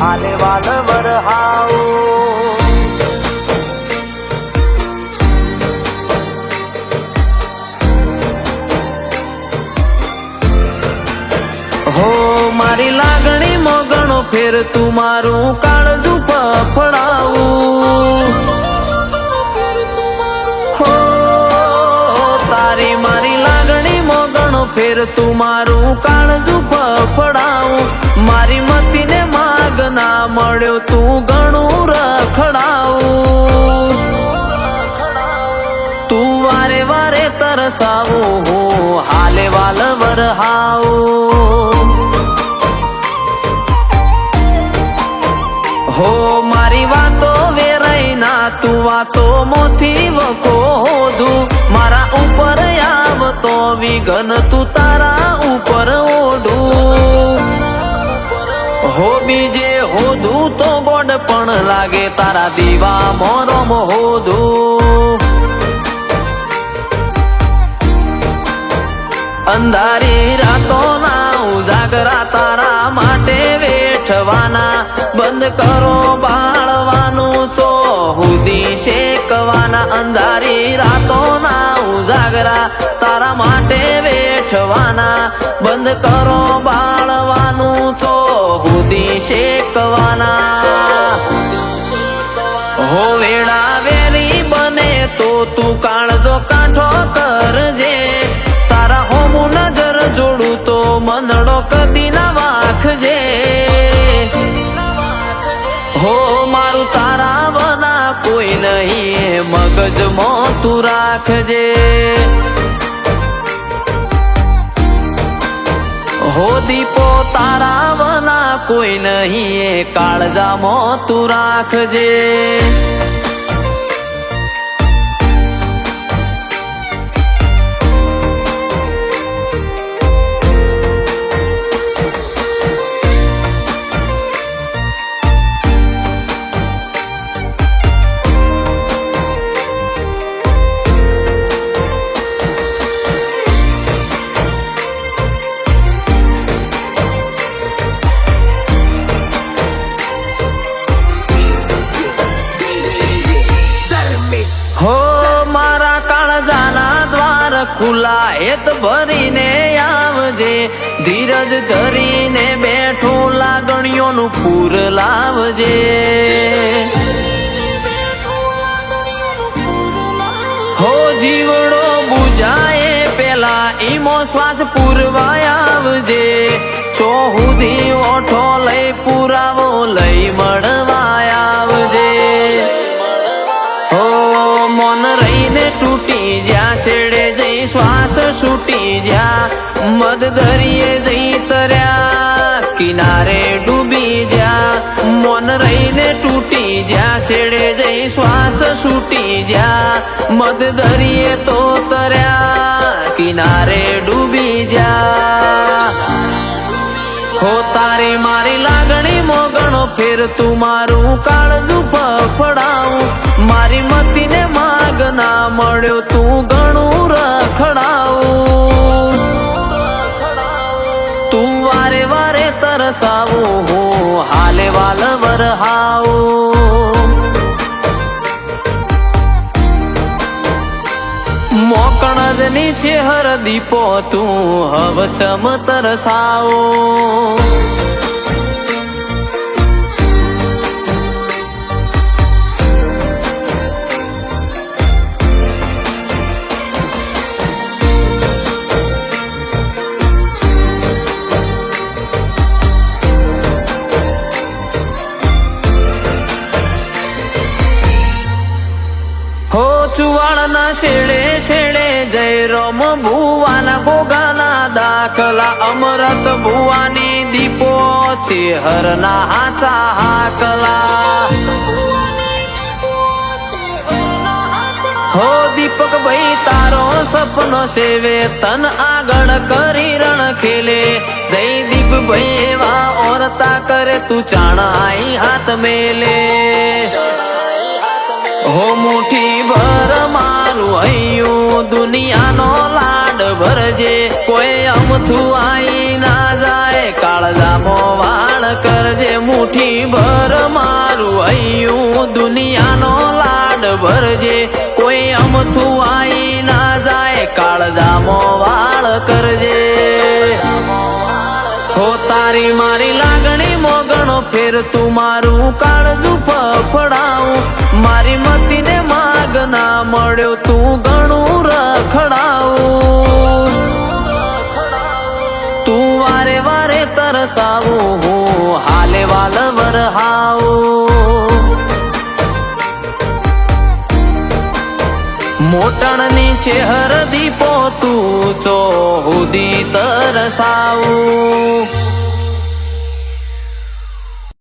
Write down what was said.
હાલે વાલ વરહાઉ હો મારી લાગણી મોગણો ફેર તું મારું કાળજું ફફડાવું હો તારી મારી લાગણી મોગણો ફેર તું મારું કાળજું ફફડાવું મારી મતીને માગ ના મળ્યો તું ઘણું રખડાવું તું વારે વારે તરસાવું હું હાલે વાલ વરહાવું હો મારી વાતો વેરાઈ ના તું વાતો મોથી વકો હોધું મારા ઉપર આવતો વિઘન તું તારા ઉપર ઓઢું હો બીજે હોધું તો ગોડ પણ લાગે તારા દીવા મોરમ હોધું અંધારી રાતો ના ઉજાગરા તારા માટે વેઠવાના બંધ કરો બાળવાનું છો હુદી શેકવાના અંધારી રાતો ના ઉજાગરા તારા માટે વેઠવાના બંધ કરો બાળવાનું છો હુદી શેકવાના હો વેળા વેરી બને તો તું કાળજો કાંઠો કરજે તારા હોમું નજર જોડું તો મંદડો કદી ના વાખજે હો મારું તારા વના કોઈ નહીં મગજમાં તું રાખજે હો દીપો તારા વના કોઈ નહીં કાળજામાં તું રાખજે હો મારા કાળજાના દ્વાર ખુલ્લા હેત ભરીને આવજે ધીરજ ધરીને બેઠો લાગણીઓનું પૂર લાવજે હો જીવડો બુજાએ પેલા ઈમો શ્વાસ પૂરવા આવજે ચોહુદી ઓઠો લઈ પુરાવો લઈ મળવા આવજે મન રહીને તૂટી જ્યાં છેડે જઈ શ્વાસ છૂટી જ્યાં મદ દરિયે જઈ તર્યા કિનારે ડૂબી જ્યાં મન રહીને તૂટી જ્યાં છેડે જઈ શ્વાસ છૂટી જ્યાં મદ દરિયે તો તર્યા કિનારે ડૂબી જ્યાં હો તારી મારી લાગણી મોગણો ફેર તું મારું કાળજું ફફડાવું મારી મતીને માગ ના મળ્યો તું ઘણું રખડાવું તું વારે વારે તરસાવું હું હાલે વાલ વરહાવું મોકણ જ નીચે હર દીપો તું હવ ચમ તરસાવો હો ચુવાડના શેડે શેડે જય રોમ ભુવાના ગોગાના દાખલા અમરત ભુવાની દીપો છે હરના હાચા હાકલા હો દીપક ભાઈ તારો સપનો સેવે તન આગળ કરી રણ ખેલે જય દીપ ભાઈ એવા ઓરતા કરે તું ચાણાઈ હાથ મેલે હો મુઠ્ઠી ભર મારું હૈયું દુનિયાનો લાડ ભરજે કોઈ અમથું આઈ ના જાય કાળજામો વાળ કરજે મુઠ્ઠી ભર મારું હૈયું દુનિયાનો લાડ ભરજે કોઈ અમથું આઈ ના જાય કાળજામો વાળ કરજે હો તારી મારી લાગણી મોગણો ફેર તું મારું કાળજું ફફડાવું મારી મતીને માગ ના મળ્યો તું ઘણું રખડાવું તું વારે વારે તરસાવું હું હાલે વાલ વરહાવું મોટણની છે હરદી પોતું ચો હુદી તરસાવું